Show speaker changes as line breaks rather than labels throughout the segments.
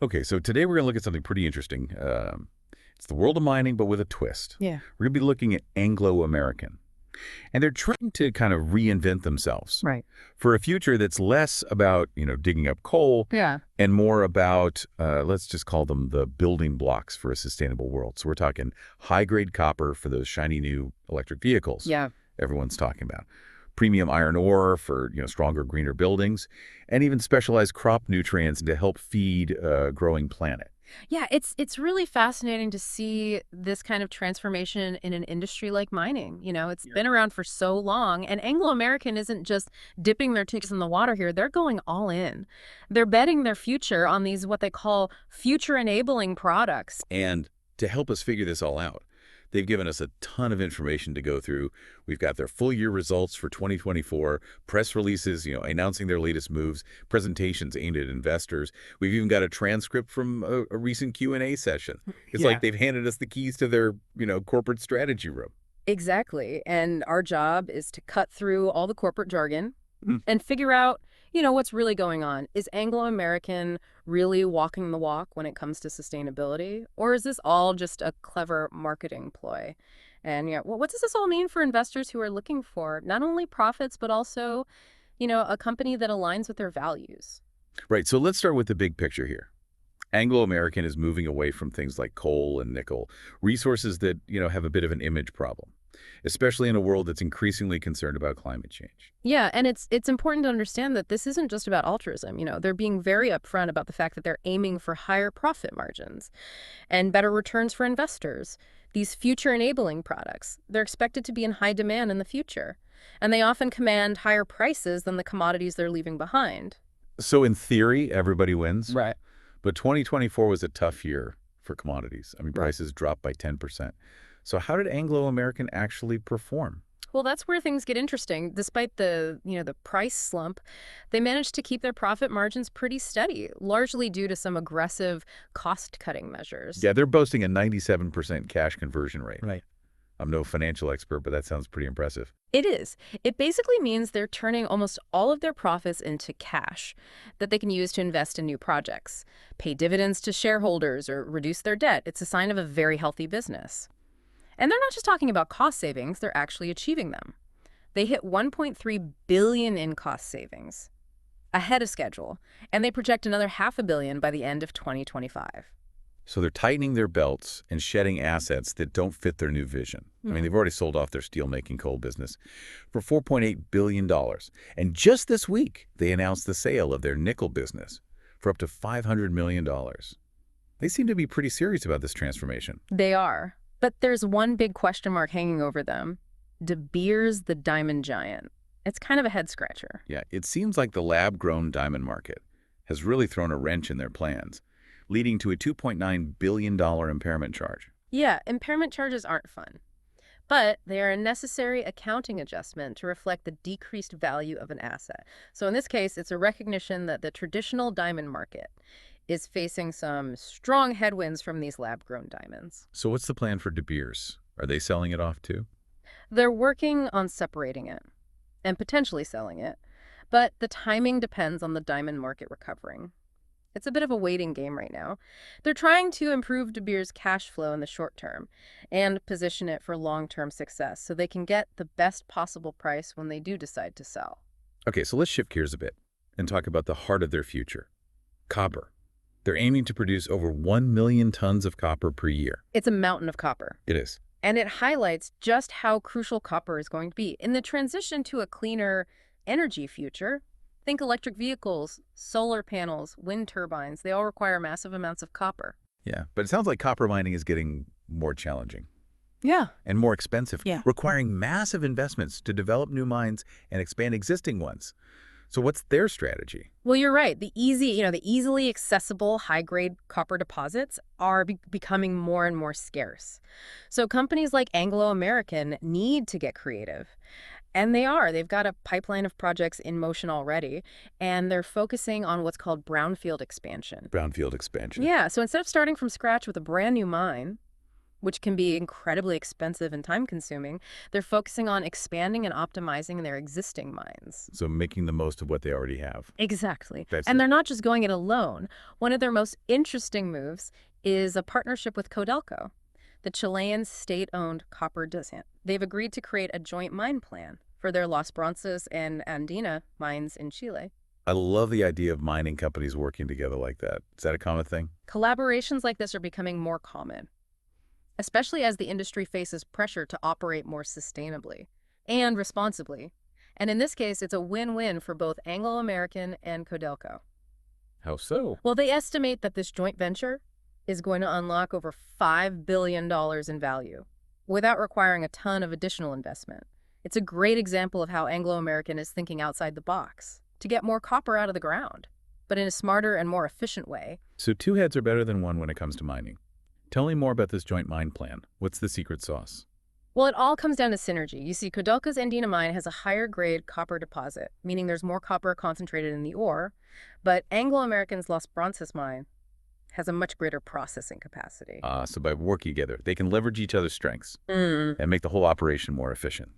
Okay, so today we're going to look at something pretty interesting. It's the world of mining, but with a twist.
Yeah.
We're going to be looking at Anglo American. And they're trying to kind of reinvent themselves
Right.
for a future that's less about, digging up coal
Yeah.
and more about, let's just call them the building blocks for a sustainable world. So we're talking high-grade copper for those shiny new electric vehicles
Yeah.
everyone's talking about. Premium iron ore for, stronger, greener buildings, and even specialized crop nutrients to help feed a growing planet.
Yeah, it's really fascinating to see this kind of transformation in an industry like mining. It's been around for so long, and Anglo American isn't just dipping their toes in the water here. They're going all in. They're betting their future on these what they call future enabling products.
And to help us figure this all out, they've given us a ton of information to go through. We've got their full year results for 2024, press releases, announcing their latest moves, presentations aimed at investors. We've even got a transcript from a recent Q&A session. It's like they've handed us the keys to their, corporate strategy room.
Exactly. And our job is to cut through all the corporate jargon
Mm.
and figure out, what's really going on. Is Anglo American really walking the walk when it comes to sustainability? Or is this all just a clever marketing ploy? And what does this all mean for investors who are looking for not only profits, but also, a company that aligns with their values?
Right, so let's start with the big picture here. Anglo American is moving away from things like coal and nickel, resources that, have a bit of an image problem, especially in a world that's increasingly concerned about climate change.
Yeah, and it's important to understand that this isn't just about altruism. They're being very upfront about the fact that they're aiming for higher profit margins and better returns for investors. These future enabling products, they're expected to be in high demand in the future, and they often command higher prices than the commodities they're leaving behind.
So in theory, everybody wins.
Right.
But 2024 was a tough year for commodities. I mean, prices dropped by 10%. So how did Anglo American actually perform?
Well, that's where things get interesting. Despite the price slump, they managed to keep their profit margins pretty steady, largely due to some aggressive cost-cutting measures.
Yeah, they're boasting a 97% cash conversion rate.
Right.
I'm no financial expert, but that sounds pretty impressive.
It is. It basically means they're turning almost all of their profits into cash that they can use to invest in new projects, pay dividends to shareholders, or reduce their debt. It's a sign of a very healthy business. And they're not just talking about cost savings, they're actually achieving them. They hit $1.3 billion in cost savings, ahead of schedule, and they project another $500 million by the end of 2025.
So they're tightening their belts and shedding assets that don't fit their new vision. I mean, they've already sold off their steel-making coal business for $4.8 billion. And just this week, they announced the sale of their nickel business for up to $500 million. They seem to be pretty serious about this transformation.
They are. But there's one big question mark hanging over them. De Beers the diamond giant. It's kind of a head-scratcher.
Yeah, it seems like the lab-grown diamond market has really thrown a wrench in their plans, leading to a $2.9 billion impairment charge.
Yeah, impairment charges aren't fun. But they are a necessary accounting adjustment to reflect the decreased value of an asset. So in this case, it's a recognition that the traditional diamond market is facing some strong headwinds from these lab-grown diamonds.
So what's the plan for De Beers? Are they selling it off too?
They're working on separating it and potentially selling it, but the timing depends on the diamond market recovering. It's a bit of a waiting game right now. They're trying to improve De Beers' cash flow in the short term and position it for long-term success so they can get the best possible price when they do decide to sell.
Okay, so let's shift gears a bit and talk about the heart of their future, copper. They're aiming to produce over 1 million tons of copper per year.
It's a mountain of copper.
It is.
And it highlights just how crucial copper is going to be. In the transition to a cleaner energy future, think electric vehicles, solar panels, wind turbines, they all require massive amounts of copper.
Yeah, but it sounds like copper mining is getting more challenging.
Yeah.
And more expensive,
Yeah.
requiring massive investments to develop new mines and expand existing ones. So what's their strategy?
Well, you're right. The easily accessible high-grade copper deposits are becoming more and more scarce. So companies like Anglo American need to get creative. And they are. They've got a pipeline of projects in motion already, and they're focusing on what's called brownfield expansion.
Brownfield expansion.
Yeah, so instead of starting from scratch with a brand new mine, which can be incredibly expensive and time-consuming. They're focusing on expanding and optimizing their existing mines.
So making the most of what they already have.
Exactly.
That's
And
it.
they're not just going it alone. One of their most interesting moves is a partnership with Codelco, the Chilean state-owned copper giant. They've agreed to create a joint mine plan for their Los Bronces and Andina mines in Chile.
I love the idea of mining companies working together like that. Is that a common thing?
Collaborations like this are becoming more common, especially as the industry faces pressure to operate more sustainably and responsibly. And in this case, it's a win-win for both Anglo American and Codelco.
How so?
Well, they estimate that this joint venture is going to unlock over $5 billion in value without requiring a ton of additional investment. It's a great example of how Anglo American is thinking outside the box to get more copper out of the ground, but in a smarter and more efficient way.
So two heads are better than one when it comes to mining. Tell me more about this joint mine plan. What's the secret sauce?
Well, it all comes down to synergy. You see, Codelco's Andina mine has a higher grade copper deposit, meaning there's more copper concentrated in the ore, but Anglo American's Los Bronces mine has a much greater processing capacity.
So by working together, they can leverage each other's strengths
Mm.
and make the whole operation more efficient.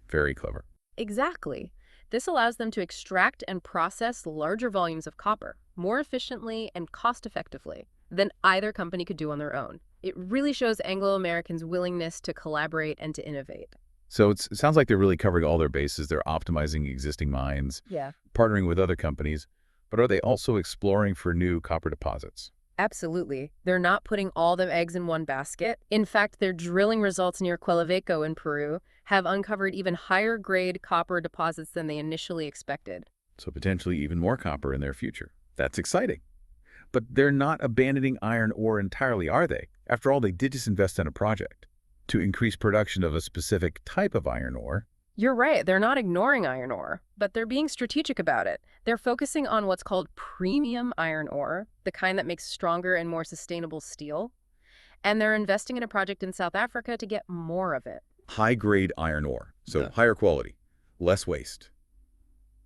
Very clever.
Exactly. This allows them to extract and process larger volumes of copper more efficiently and cost-effectively than either company could do on their own. It really shows Anglo American's willingness to collaborate and to innovate.
So it sounds like they're really covering all their bases. They're optimizing existing mines,
Yeah.
partnering with other companies, but are they also exploring for new copper deposits?
Absolutely. They're not putting all their eggs in one basket. In fact, their drilling results near Quellaveco in Peru have uncovered even higher grade copper deposits than they initially expected.
So potentially even more copper in their future. That's exciting. But they're not abandoning iron ore entirely, are they? After all, they did just invest in a project to increase production of a specific type of iron ore.
You're right, they're not ignoring iron ore, but they're being strategic about it. They're focusing on what's called premium iron ore, the kind that makes stronger and more sustainable steel. And they're investing in a project in South Africa to get more of it.
High-grade iron ore, so
Yeah.
higher quality, less waste,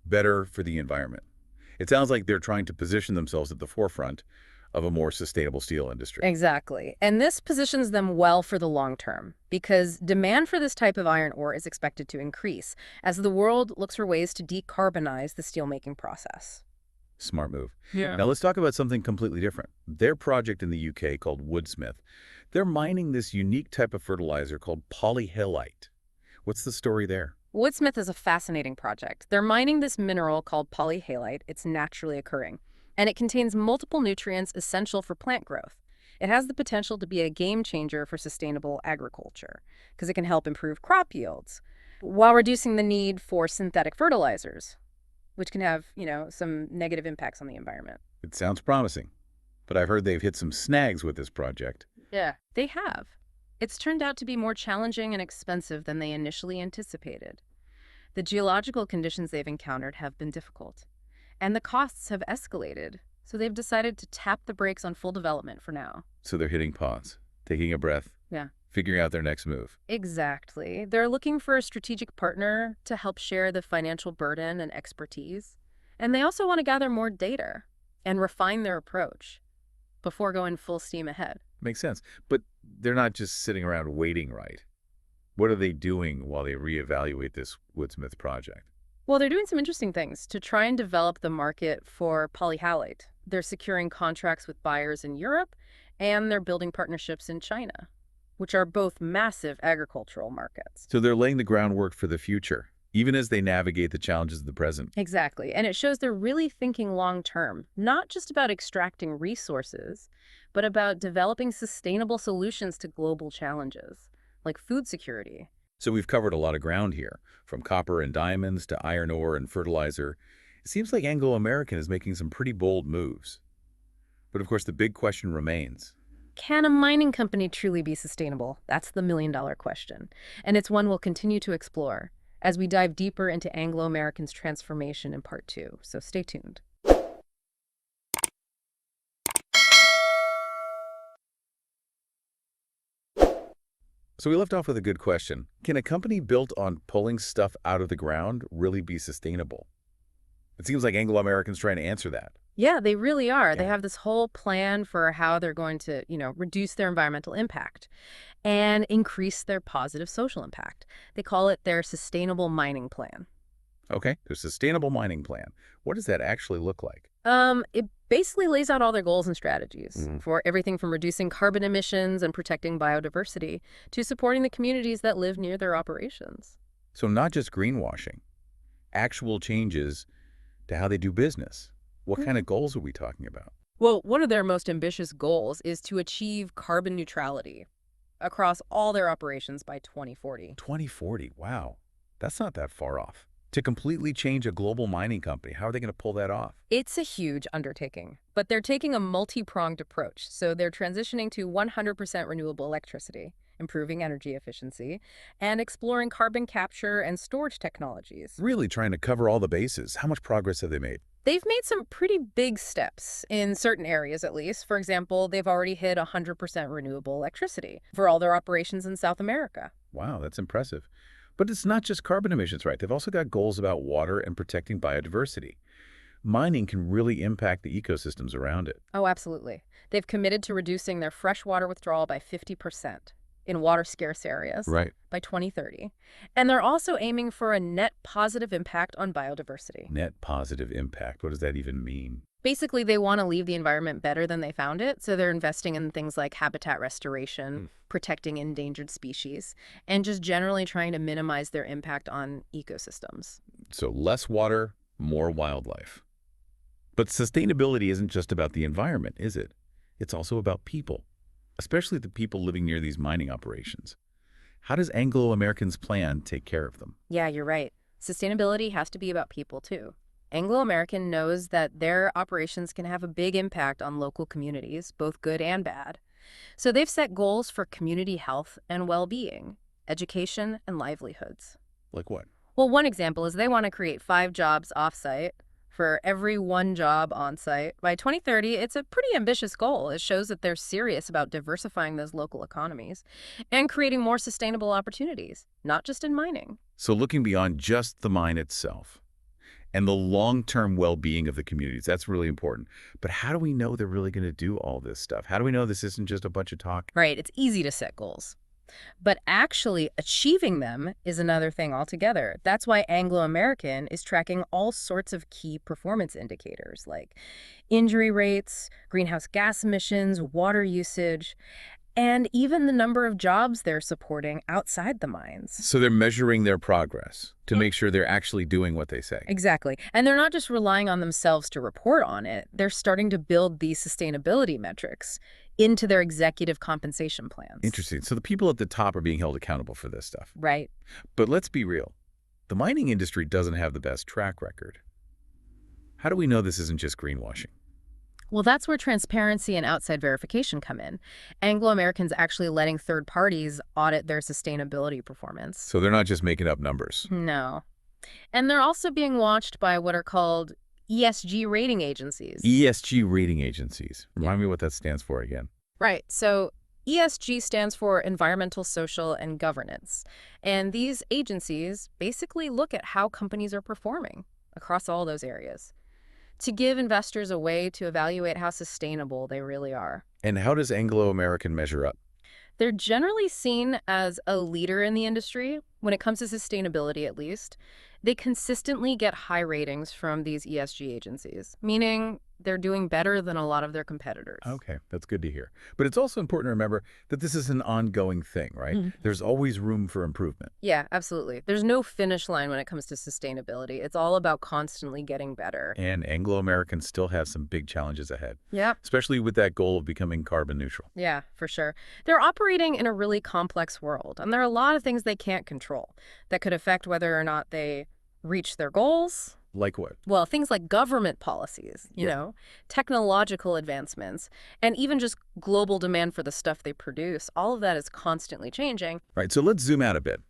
better for the environment. It sounds like they're trying to position themselves at the forefront of a more sustainable steel industry.
Exactly. And this positions them well for the long term, because demand for this type of iron ore is expected to increase as the world looks for ways to decarbonize the steelmaking process.
Smart move.
Yeah.
Now let's talk about something completely different. Their project in the UK called Woodsmith, they're mining this unique type of fertilizer called polyhalite. What's the story there?
Woodsmith is a fascinating project. They're mining this mineral called polyhalite. It's naturally occurring, and it contains multiple nutrients essential for plant growth. It has the potential to be a game changer for sustainable agriculture because it can help improve crop yields while reducing the need for synthetic fertilizers, which can have, some negative impacts on the environment.
It sounds promising, but I've heard they've hit some snags with this project.
Yeah, they have. It's turned out to be more challenging and expensive than they initially anticipated. The geological conditions they've encountered have been difficult, and the costs have escalated, so they've decided to tap the brakes on full development for now.
So they're hitting pause, taking a breath,
Yeah.
figuring out their next move.
Exactly. They're looking for a strategic partner to help share the financial burden and expertise. And they also want to gather more data and refine their approach before going full steam ahead.
Makes sense. But they're not just sitting around waiting, right? What are they doing while they reevaluate this Woodsmith project?
Well, they're doing some interesting things to try and develop the market for polyhalite. They're securing contracts with buyers in Europe, and they're building partnerships in China, which are both massive agricultural markets.
So they're laying the groundwork for the future, even as they navigate the challenges of the present.
Exactly. And it shows they're really thinking long term, not just about extracting resources, but about developing sustainable solutions to global challenges, like food security.
So we've covered a lot of ground here, from copper and diamonds to iron ore and fertilizer. It seems like Anglo American is making some pretty bold moves. But of course, the big question remains.
Can a mining company truly be sustainable? That's the million-dollar question. And it's one we'll continue to explore as we dive deeper into Anglo American's transformation in part 2. So stay tuned.
So we left off with a good question. Can a company built on pulling stuff out of the ground really be sustainable? It seems like Anglo American's trying to answer that.
Yeah, they really are. They
Yeah.
have this whole plan for how they're going to, reduce their environmental impact and increase their positive social impact. They call it their sustainable mining plan.
Okay. The sustainable mining plan. What does that actually look like?
It basically lays out all their goals and strategies
Mm.
for everything from reducing carbon emissions and protecting biodiversity to supporting the communities that live near their operations.
So not just greenwashing, actual changes to how they do business. What kind of goals are we talking about?
Well, one of their most ambitious goals is to achieve carbon neutrality across all their operations by 2040.
2040. Wow. That's not that far off. To completely change a global mining company, how are they going to pull that off?
It's a huge undertaking, but they're taking a multi-pronged approach. So they're transitioning to 100% renewable electricity, improving energy efficiency, and exploring carbon capture and storage technologies.
Really trying to cover all the bases. How much progress have they made?
They've made some pretty big steps in certain areas, at least. For example, they've already hit 100% renewable electricity for all their operations in South America.
Wow, that's impressive. But it's not just carbon emissions, right? They've also got goals about water and protecting biodiversity. Mining can really impact the ecosystems around it.
Oh, absolutely. They've committed to reducing their freshwater withdrawal by 50% in water-scarce areas
Right.
by 2030. And they're also aiming for a net positive impact on biodiversity.
Net positive impact. What does that even mean?
Basically, they want to leave the environment better than they found it, so they're investing in things like habitat restoration, protecting endangered species, and just generally trying to minimize their impact on ecosystems.
So less water, more wildlife. But sustainability isn't just about the environment, is it? It's also about people, especially the people living near these mining operations. How does Anglo American's plan take care of them?
Yeah, you're right. Sustainability has to be about people, too. Anglo American knows that their operations can have a big impact on local communities, both good and bad. So they've set goals for community health and well-being, education, and livelihoods.
Like what?
Well, one example is they want to create 5 jobs off-site for every 1 job on-site. By 2030, it's a pretty ambitious goal. It shows that they're serious about diversifying those local economies and creating more sustainable opportunities, not just in mining.
So looking beyond just the mine itself and the long-term well-being of the communities, that's really important. But how do we know they're really going to do all this stuff? How do we know this isn't just a bunch of talk?
Right, it's easy to set goals. But actually achieving them is another thing altogether. That's why Anglo American is tracking all sorts of key performance indicators like injury rates, greenhouse gas emissions, water usage, and even the number of jobs they're supporting outside the mines.
So they're measuring their progress to make sure they're actually doing what they say.
Exactly. And they're not just relying on themselves to report on it. They're starting to build these sustainability metrics into their executive compensation plans.
Interesting. So the people at the top are being held accountable for this stuff.
Right.
But let's be real. The mining industry doesn't have the best track record. How do we know this isn't just greenwashing?
Well, that's where transparency and outside verification come in. Anglo American's actually letting third parties audit their sustainability performance.
So they're not just making up numbers.
No. And they're also being watched by what are called ESG rating agencies.
ESG rating agencies. Remind me what that stands for again.
Right. So ESG stands for environmental, social, and governance. And these agencies basically look at how companies are performing across all those areas to give investors a way to evaluate how sustainable they really are.
And how does Anglo American measure up?
They're generally seen as a leader in the industry, when it comes to sustainability at least. They consistently get high ratings from these ESG agencies, meaning they're doing better than a lot of their competitors.
Okay, that's good to hear. But it's also important to remember that this is an ongoing thing, right? There's always room for improvement.
Yeah, absolutely. There's no finish line when it comes to sustainability. It's all about constantly getting better.
And Anglo American still has some big challenges ahead,
Yeah.
especially with that goal of becoming carbon neutral.
Yeah, for sure. They're operating in a really complex world, and there are a lot of things they can't control that could affect whether or not they reach their goals.
Like what?
Well, things like government policies, technological advancements, and even just global demand for the stuff they produce. All of that is constantly changing.
Right, so let's zoom out a bit.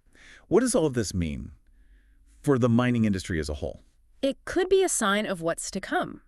What does all of this mean for the mining industry as a whole?
It could be a sign of what's to come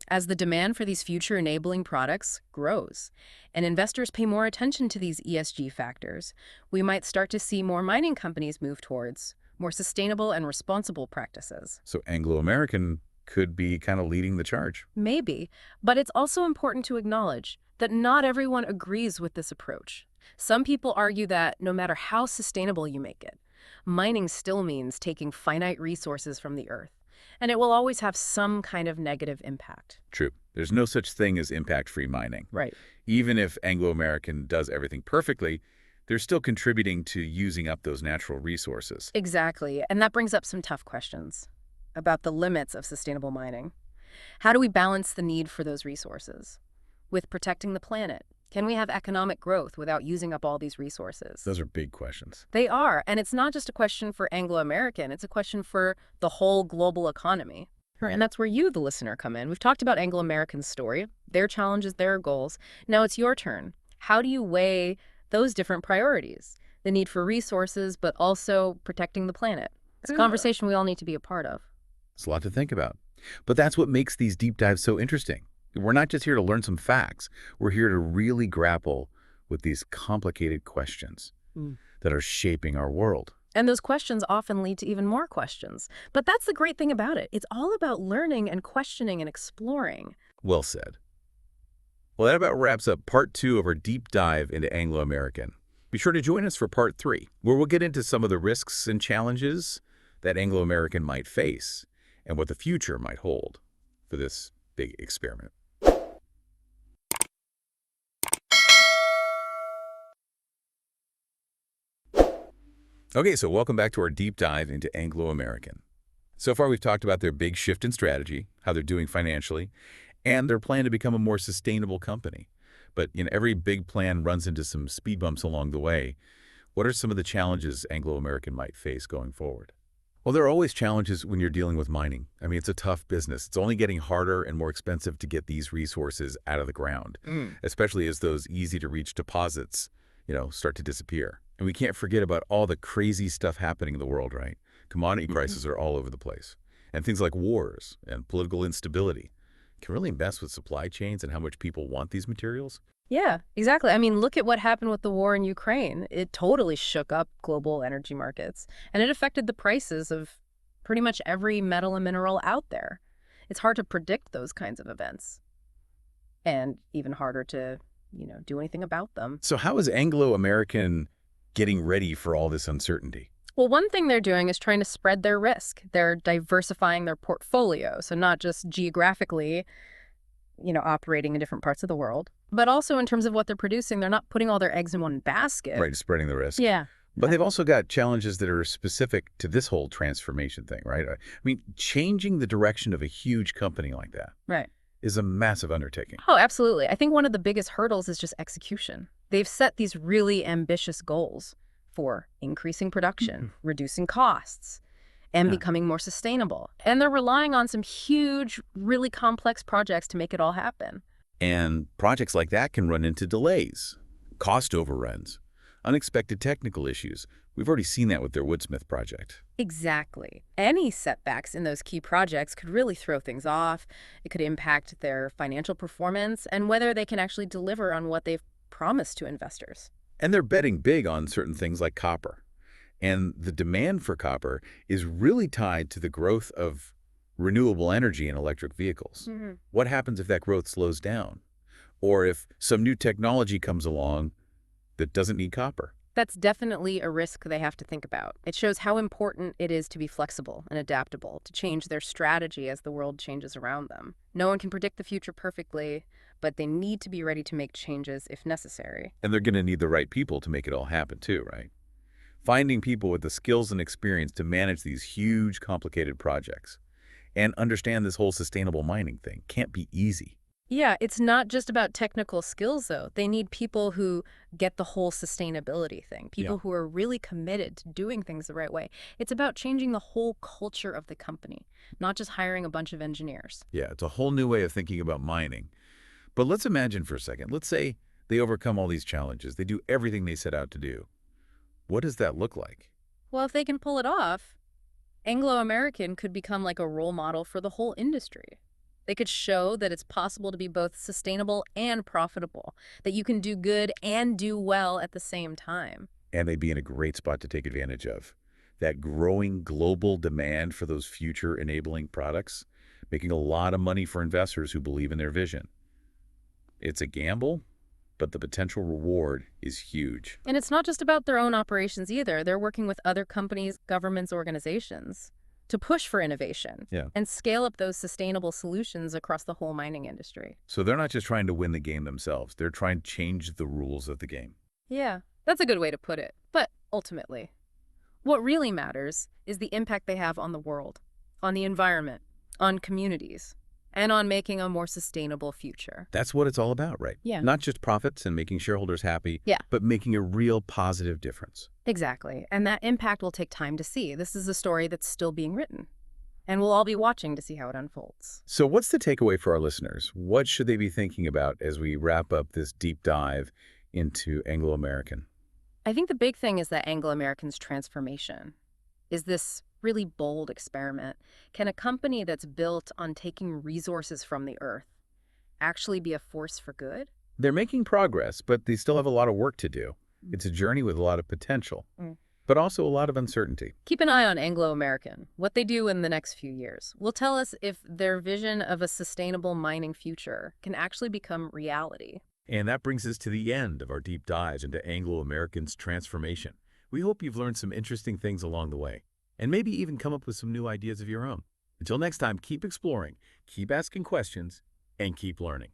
as the demand for these future-enabling products grows and investors pay more attention to these ESG factors. We might start to see more mining companies move towards more sustainable and responsible practices.
So Anglo American could be kind of leading the charge.
Maybe, but it's also important to acknowledge that not everyone agrees with this approach. Some people argue that no matter how sustainable you make it, mining still means taking finite resources from the earth, and it will always have some kind of negative impact.
True. There's no such thing as impact-free mining.
Right.
Even if Anglo American does everything perfectly, they're still contributing to using up those natural resources.
Exactly, and that brings up some tough questions about the limits of sustainable mining. How do we balance the need for those resources with protecting the planet? Can we have economic growth without using up all these resources?
Those are big questions.
They are, and it's not just a question for Anglo American, it's a question for the whole global economy. And that's where you, the listener, come in. We've talked about Anglo American's story, their challenges, their goals. Now it's your turn. How do you weigh those different priorities? The need for resources, but also protecting the planet. It's a conversation we all need to be a part of.
It's a lot to think about. But that's what makes these deep dives so interesting. We're not just here to learn some facts. We're here to really grapple with these complicated questions that are shaping our world.
And those questions often lead to even more questions. But that's the great thing about it. It's all about learning and questioning and exploring.
Well said. Well, that about wraps up part 2 of our deep dive into Anglo American. Be sure to join us for part 3, where we'll get into some of the risks and challenges that Anglo American might face and what the future might hold for this big experiment. Okay, so welcome back to our deep dive into Anglo American. So far, we've talked about their big shift in strategy, how they're doing financially, and their plan to become a more sustainable company. But every big plan runs into some speed bumps along the way. What are some of the challenges Anglo American might face going forward? Well, there are always challenges when you're dealing with mining. I mean, it's a tough business. It's only getting harder and more expensive to get these resources out of the ground, especially as those easy-to-reach deposits, start to disappear. And we can't forget about all the crazy stuff happening in the world, right? Commodity prices are all over the place. And things like wars and political instability can really mess with supply chains and how much people want these materials.
Yeah, exactly. I mean, look at what happened with the war in Ukraine. It totally shook up global energy markets, and it affected the prices of pretty much every metal and mineral out there. It's hard to predict those kinds of events, and even harder to, do anything about them.
So how is Anglo American getting ready for all this uncertainty?
Well, one thing they're doing is trying to spread their risk. They're diversifying their portfolio, so not just geographically, operating in different parts of the world, but also in terms of what they're producing. They're not putting all their eggs in one basket.
Right, spreading the risk.
Yeah.
But they've also got challenges that are specific to this whole transformation thing, right? I mean, changing the direction of a huge company like that
Right.
is a massive undertaking.
Oh, absolutely. I think one of the biggest hurdles is just execution. They've set these really ambitious goals for increasing production, reducing costs, and becoming more sustainable. And they're relying on some huge, really complex projects to make it all happen.
And projects like that can run into delays, cost overruns, unexpected technical issues. We've already seen that with their Woodsmith project.
Exactly. Any setbacks in those key projects could really throw things off. It could impact their financial performance and whether they can actually deliver on what they've promised to investors.
And they're betting big on certain things like copper. And the demand for copper is really tied to the growth of renewable energy in electric vehicles. What happens if that growth slows down? Or if some new technology comes along that doesn't need copper?
That's definitely a risk they have to think about. It shows how important it is to be flexible and adaptable, to change their strategy as the world changes around them. No one can predict the future perfectly, but they need to be ready to make changes if necessary.
And they're going to need the right people to make it all happen too, right? Finding people with the skills and experience to manage these huge, complicated projects and understand this whole sustainable mining thing can't be easy.
Yeah, it's not just about technical skills, though. They need people who get the whole sustainability thing, people who are really committed to doing things the right way. It's about changing the whole culture of the company, not just hiring a bunch of engineers.
Yeah, it's a whole new way of thinking about mining. But let's imagine for a second. Let's say they overcome all these challenges. They do everything they set out to do. What does that look like?
Well, if they can pull it off, Anglo American could become like a role model for the whole industry. They could show that it's possible to be both sustainable and profitable, that you can do good and do well at the same time.
And they'd be in a great spot to take advantage of that growing global demand for those future enabling products. making a lot of money for investors who believe in their vision. It's a gamble, but the potential reward is huge.
And it's not just about their own operations either. They're working with other companies, governments, organizations to push for innovation and scale up those sustainable solutions across the whole mining industry.
So they're not just trying to win the game themselves. They're trying to change the rules of the game.
Yeah, that's a good way to put it. But ultimately, what really matters is the impact they have on the world, on the environment, on communities, and on making a more sustainable future.
That's what it's all about, right?
Yeah.
Not just profits and making shareholders happy,
Yeah.
but making a real positive difference.
Exactly. And that impact will take time to see. This is a story that's still being written. And we'll all be watching to see how it unfolds.
So what's the takeaway for our listeners? What should they be thinking about as we wrap up this deep dive into Anglo American?
I think the big thing is that Anglo American's transformation is this really bold experiment. Can a company that's built on taking resources from the earth actually be a force for good?
They're making progress, but they still have a lot of work to do. It's a journey with a lot of potential, but also a lot of uncertainty.
Keep an eye on Anglo American. What they do in the next few years will tell us if their vision of a sustainable mining future can actually become reality.
And that brings us to the end of our deep dive into Anglo American's transformation. We hope you've learned some interesting things along the way, and maybe even come up with some new ideas of your own. Until next time, keep exploring, keep asking questions, and keep learning.